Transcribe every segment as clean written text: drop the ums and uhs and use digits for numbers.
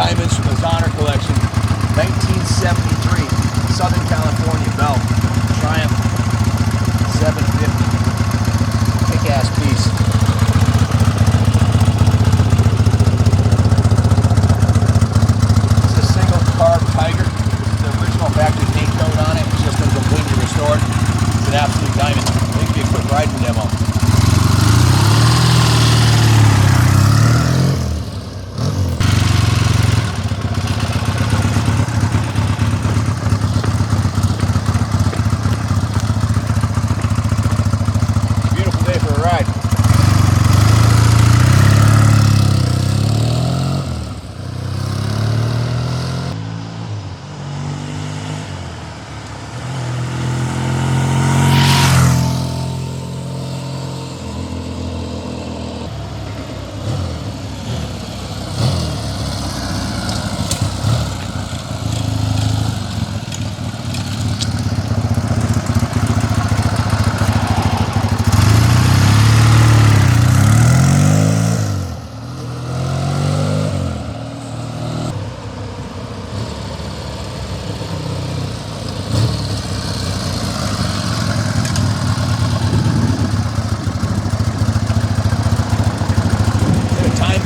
Diamonds from the Vernon collection, 1973, Southern California belt, Triumph 750. Kick-ass piece. This is a single carb Tiger. This is the original factory paint coat on it. It's just been completely restored. It's an absolute diamond. I think it'd be a quick riding demo.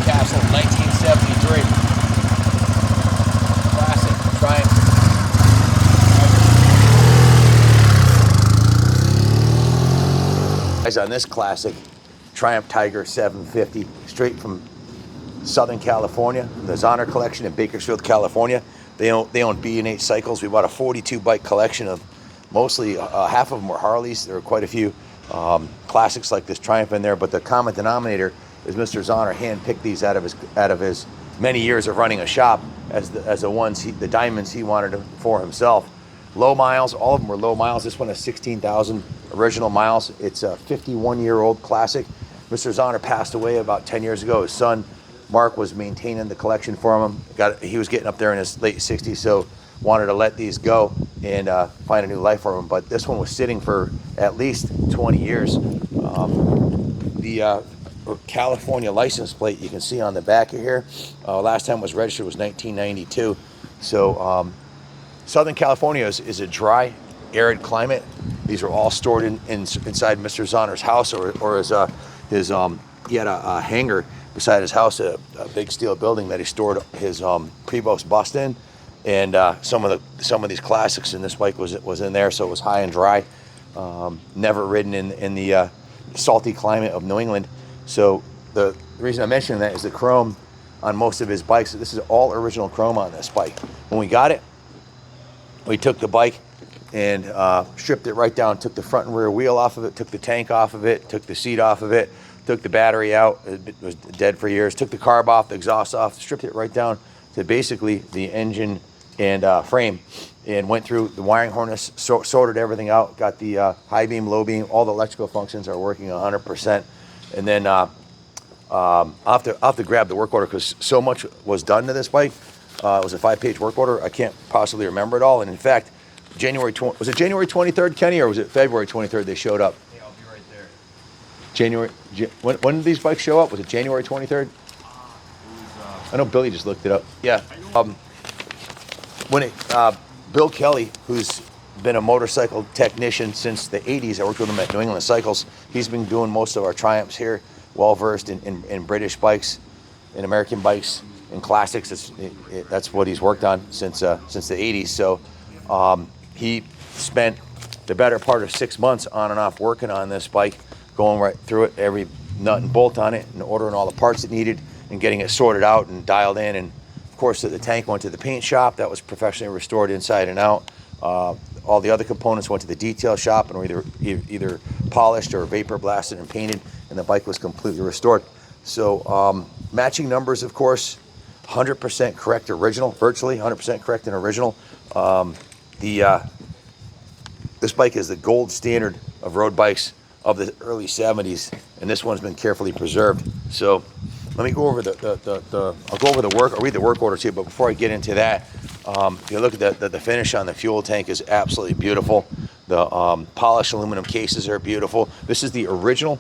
Capsule 1973. Classic Triumph. Guys, on this classic Triumph Tiger 750, straight from Southern California, the Vernon collection in Bakersfield, California. They own B&H Cycles. We bought a 42 bike collection of mostly half of them were Harleys. There were quite a few classics like this Triumph in there, but the common denominator is Mr. Vernon handpicked these out of his many years of running a shop as the ones the diamonds he wanted for himself. Low miles, all of them were low miles. This one has 16,000 original miles. It's a 51-year-old classic. Mr. Vernon passed away about 10 years ago. His son Mark was maintaining the collection for him. He was getting up there in his late 60s, so wanted to let these go and find a new life for him. But this one was sitting for at least 20 years. The California license plate you can see on the back of here, last time it was registered was 1992. So Southern California is a dry, arid climate. These are all stored inside Mr. Vernor's house, or he had a hangar beside his house, a big steel building that he stored his Prevost bust in, and some of these classics in this bike was in there, so it was high and dry. Never ridden in the salty climate of New England. So the reason I'm mentioning that is the chrome on most of his bikes. This is all original chrome on this bike. When we got it, we took the bike and stripped it right down, took the front and rear wheel off of it, took the tank off of it, took the seat off of it, took the battery out, it was dead for years, took the carb off, the exhaust off, stripped it right down to basically the engine and frame, and went through the wiring harness, sorted everything out, got the high beam, low beam, all the electrical functions are working 100%. And then I'll have to grab the work order because so much was done to this bike. It was a 5-page work order. I can't possibly remember it all. And in fact, was it January 23rd, Kenny, or was it February 23rd they showed up? Yeah, I'll be right there. When did these bikes show up? Was it January 23rd? I know Billy just looked it up. Yeah. Bill Kelly, who's been a motorcycle technician since the 80s. I worked with him at New England Cycles. He's been doing most of our Triumphs here, well-versed in British bikes, in American bikes, in classics. That's what he's worked on since the 80s. So he spent the better part of 6 months on and off working on this bike, going right through it, every nut and bolt on it, and ordering all the parts it needed, and getting it sorted out and dialed in. And of course, the tank went to the paint shop. That was professionally restored inside and out. All the other components went to the detail shop and were either polished or vapor blasted and painted, and the bike was completely restored. So matching numbers, of course, 100% correct original, virtually 100% correct and original. This bike is the gold standard of road bikes of the early 70s, and this one's been carefully preserved. So let me go over I'll go over the work, I'll read the work order to you, but before I get into that, if you look at the finish on the fuel tank is absolutely beautiful. The polished aluminum cases are beautiful. This is the original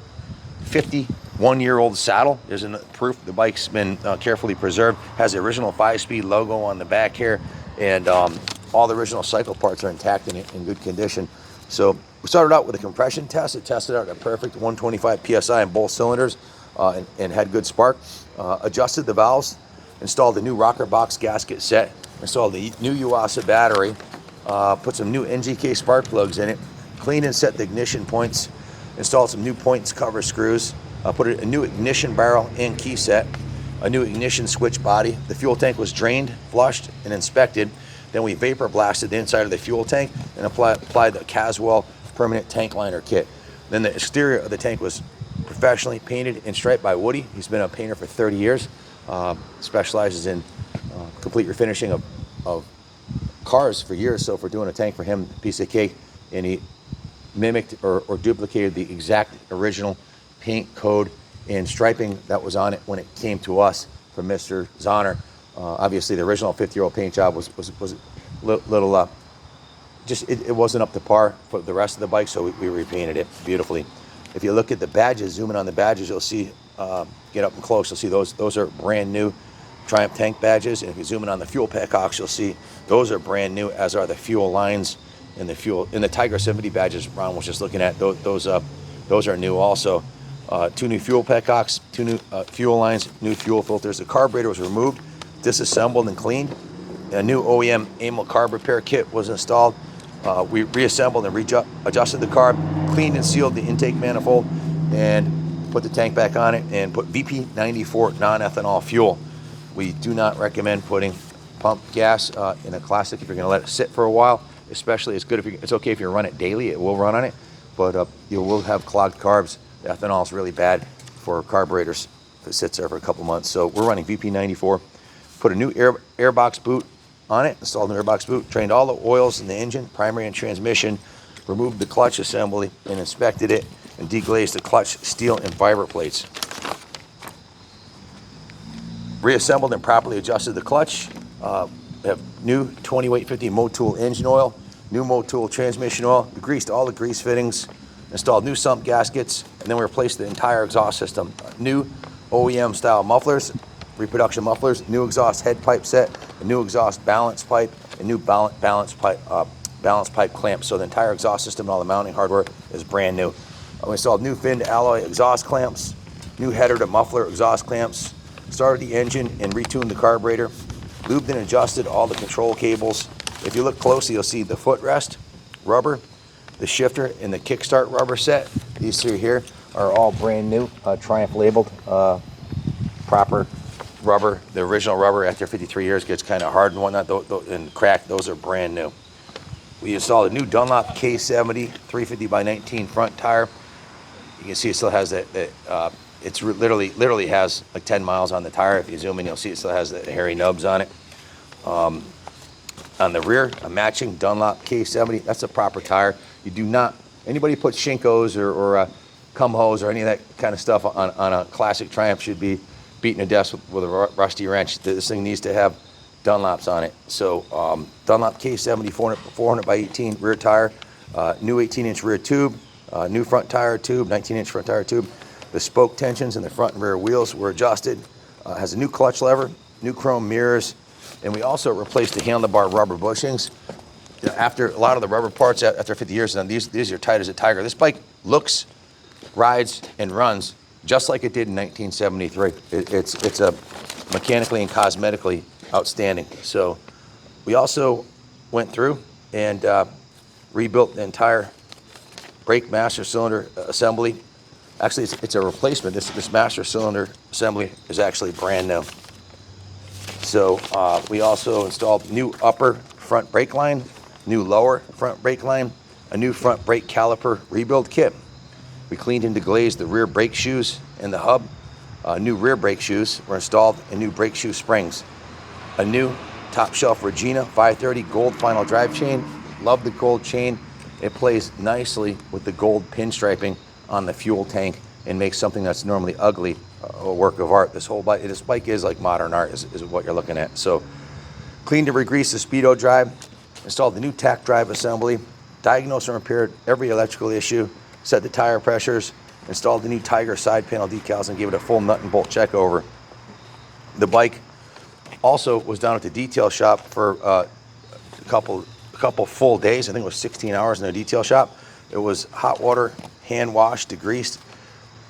50 1-year-old saddle. There's proof the bike's been carefully preserved. Has the original 5-speed logo on the back here, and all the original cycle parts are intact and in good condition. So we started out with a compression test. It tested out at a perfect 125 psi in both cylinders, and had good spark. Adjusted the valves, installed the new rocker box gasket set, installed the new Yuasa battery, put some new NGK spark plugs in it, cleaned and set the ignition points, installed some new points cover screws, put a new ignition barrel and key set, a new ignition switch body. The fuel tank was drained, flushed, and inspected. Then we vapor blasted the inside of the fuel tank and applied the Caswell permanent tank liner kit. Then the exterior of the tank was professionally painted and striped by Woody. He's been a painter for 30 years, specializes in complete refinishing of cars for years. So if we're doing a tank for him, piece of cake. And he mimicked or duplicated the exact original paint code and striping that was on it when it came to us from Mr. Zahner. Obviously, the original 50-year-old paint job was little, it wasn't up to par for the rest of the bike, so we repainted it beautifully. If you look at the badges, zoom in on the badges, you'll see, get up and close, you'll see those are brand new Triumph tank badges. And if you zoom in on the fuel packhawks, you'll see those are brand new, as are the fuel lines and the fuel. And the Tiger 70 badges Ron was just looking at, those are new also. 2 new fuel packhawks, 2 new fuel lines, new fuel filters. The carburetor was removed, disassembled, and cleaned. A new OEM Amel carb repair kit was installed. We reassembled and adjusted the carb, cleaned and sealed the intake manifold, and put the tank back on it, and put VP94 non-ethanol fuel. We do not recommend putting pumped gas in a classic if you're going to let it sit for a while. Especially, it's okay if you run it daily; it will run on it, but you will have clogged carbs. The ethanol is really bad for carburetors if it sits there for a couple months. So we're running VP94. Put a new airbox boot on it, installed an airbox boot, drained all the oils in the engine, primary and transmission, removed the clutch assembly and inspected it, and deglazed the clutch steel and fiber plates. Reassembled and properly adjusted the clutch. We have new 2850 Motul engine oil, new Motul transmission oil. We greased all the grease fittings, installed new sump gaskets, and then we replaced the entire exhaust system. New OEM style mufflers, reproduction mufflers, new exhaust head pipe set, a new exhaust balance pipe, and new balance pipe clamps. So the entire exhaust system and all the mounting hardware is brand new. We installed new finned alloy exhaust clamps, new header to muffler exhaust clamps, started the engine and retuned the carburetor, lubed and adjusted all the control cables. If you look closely, you'll see the footrest rubber, the shifter, and the kickstart rubber set. These 3 here are all brand new, Triumph labeled, proper rubber. The original rubber after 53 years gets kind of hard and whatnot and cracked. Those are brand new. We installed a new Dunlop K70 350/19 front tire. You can see it still has it's literally has like 10 miles on the tire. If you zoom in, you'll see it still has the hairy nubs on it. On the rear, a matching Dunlop K70. That's a proper tire. You do not, anybody put Shinkos or Kumhos or any of that kind of stuff on a classic Triumph should be beating a desk with a rusty wrench. This thing needs to have Dunlops on it. So Dunlop K70 400/18 rear tire, new 18-inch rear tube, new front tire tube, 19-inch front tire tube. The spoke tensions in the front and rear wheels were adjusted. Has a new clutch lever, new chrome mirrors, and we also replaced the handlebar rubber bushings. After a lot of the rubber parts, after 50 years, and these are tight as a tiger. This bike looks, rides, and runs just like it did in 1973. It's a mechanically and cosmetically outstanding. So we also went through and rebuilt the entire brake master cylinder assembly. Actually, it's a replacement. This master cylinder assembly is actually brand new. So we also installed new upper front brake line, new lower front brake line, a new front brake caliper rebuild kit. We cleaned and deglazed the rear brake shoes and the hub. New rear brake shoes were installed and new brake shoe springs. A new top shelf Regina 530 gold final drive chain. Love the gold chain. It plays nicely with the gold pinstriping on the fuel tank and makes something that's normally ugly a work of art. This bike is like modern art is what you're looking at. So cleaned and re-greased the speedo drive, installed the new tack drive assembly, diagnosed and repaired every electrical issue, set the tire pressures, installed the new Tiger side panel decals, and gave it a full nut and bolt check over. The bike also was down at the detail shop for a couple full days. I think it was 16 hours in the detail shop. It was hot water, hand washed, degreased.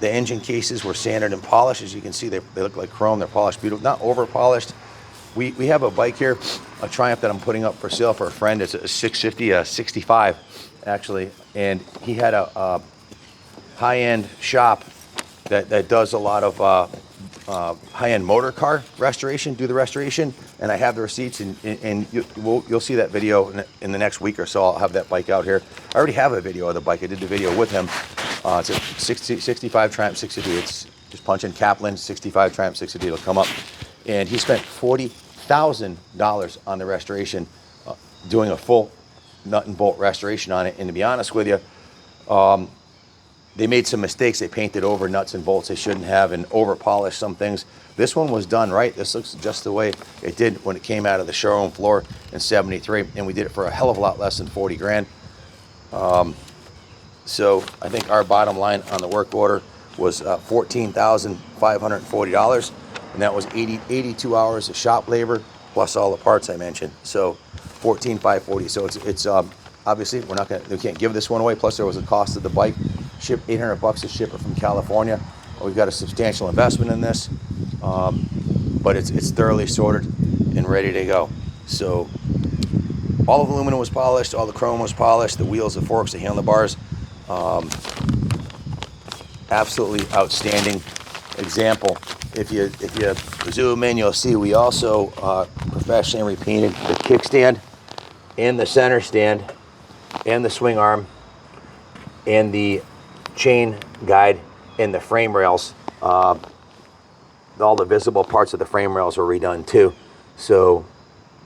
The engine cases were sanded and polished. As you can see, they look like chrome. They're polished, beautiful, not over polished. We have a bike here, a Triumph that I'm putting up for sale for a friend. It's a 650, a 65 actually, and he had a high-end shop that does a lot of high-end motor car restoration, do the restoration, and I have the receipts, and you'll see that video in the next week or so. I'll have that bike out here. I already have a video of the bike. I did the video with him. It's a 65 Triumph 650. It's just punch in Kaplan 65 Triumph 650. It'll come up. And he spent $40,000 on the restoration, doing a full nut and bolt restoration on it. And to be honest with you, they made some mistakes. They painted over nuts and bolts they shouldn't have and over polished some things. This one was done right. This looks just the way it did when it came out of the showroom floor in '73, and we did it for a hell of a lot less than 40 grand. So I think our bottom line on the work order was $14,540, and that was 82 hours of shop labor plus all the parts I mentioned. So $14,540. So it's obviously we can't give this one away. Plus there was the cost of the bike. Ship $800 to ship it from California. We've got a substantial investment in this, but it's thoroughly sorted and ready to go. So all of the aluminum was polished, all the chrome was polished, the wheels, the forks, the handlebars. Absolutely outstanding example. If you zoom in, you'll see we also professionally repainted the kickstand and the center stand and the swing arm and the chain guide and the frame rails. All the visible parts of the frame rails were redone too. So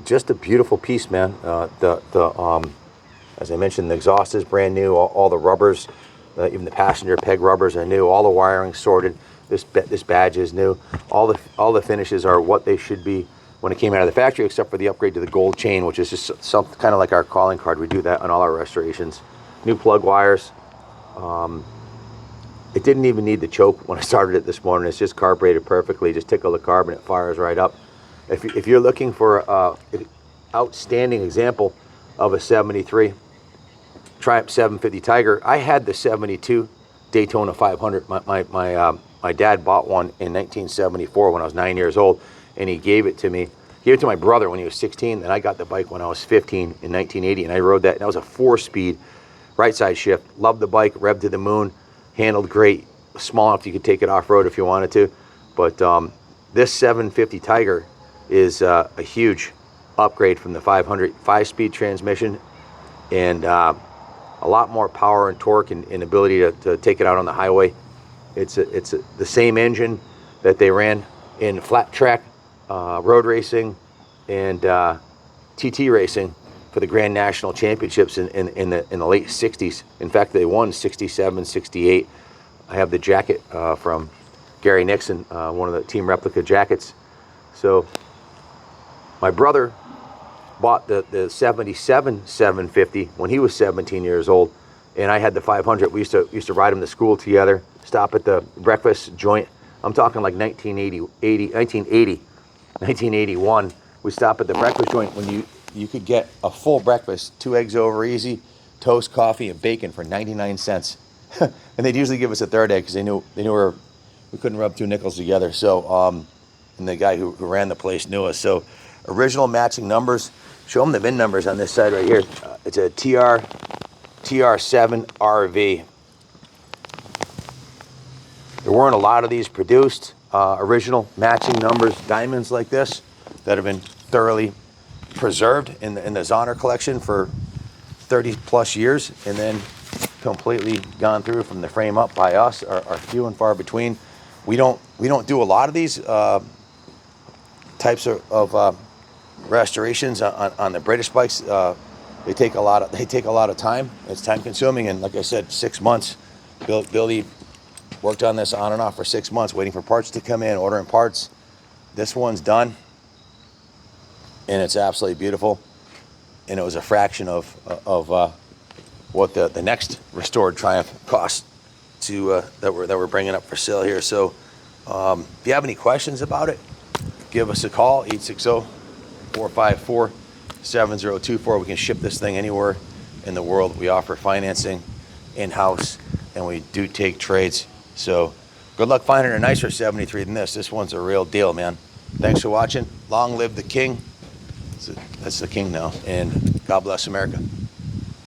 just a beautiful piece, man. As I mentioned, the exhaust is brand new. All the rubbers, even the passenger peg rubbers are new. All the wiring sorted. This badge is new. All the finishes are what they should be when it came out of the factory, except for the upgrade to the gold chain, which is just something kind of like our calling card. We do that on all our restorations. New plug wires. It didn't even need the choke when I started it this morning. It's just carbureted perfectly. Just tickle the carb and it fires right up. If you're looking for an outstanding example of a 73 Triumph 750 Tiger, I had the 72 Daytona 500. My dad bought one in 1974 when I was 9 years old, and he gave it to me. He gave it to my brother when he was 16, and I got the bike when I was 15 in 1980, and I rode that. And that was a 4-speed right side shift. Loved the bike, revved to the moon, handled great, small enough you could take it off-road if you wanted to. But this 750 Tiger is a huge upgrade from the 500 5-speed transmission, and a lot more power and torque and ability to take it out on the highway. It's the same engine that they ran in flat track road racing and TT racing for the Grand National Championships in the late 60s. In fact, they won 67, 68. I have the jacket from Gary Nixon, one of the team replica jackets. So my brother bought the 77 750 when he was 17 years old, and I had the 500. We used to ride him to school together, stop at the breakfast joint. I'm talking like 1981. We stop at the breakfast joint when you could get a full breakfast, 2 eggs over easy, toast, coffee, and bacon for 99 cents. And they'd usually give us a third egg because they knew we couldn't rub 2 nickels together. So, and the guy who ran the place knew us. So, original matching numbers. Show them the VIN numbers on this side right here. It's a TR7RV. There weren't a lot of these produced. Original matching numbers, diamonds like this that have been thoroughly preserved in the Zonner collection for 30 plus years, and then completely gone through from the frame up by us are few and far between. We don't do a lot of these types of restorations on the British bikes. They take a lot of time. It's time consuming, and like I said, 6 months. Billy worked on this on and off for 6 months, waiting for parts to come in, ordering parts. This one's done, and it's absolutely beautiful. And it was a fraction of what the next restored Triumph costs. to that we're bringing up for sale here. So if you have any questions about it, give us a call, 860-454-7024. We can ship this thing anywhere in the world. We offer financing in-house, and we do take trades. So good luck finding a nicer 73 than this. This one's a real deal, man. Thanks for watching. Long live the king. That's the king now. And God bless America.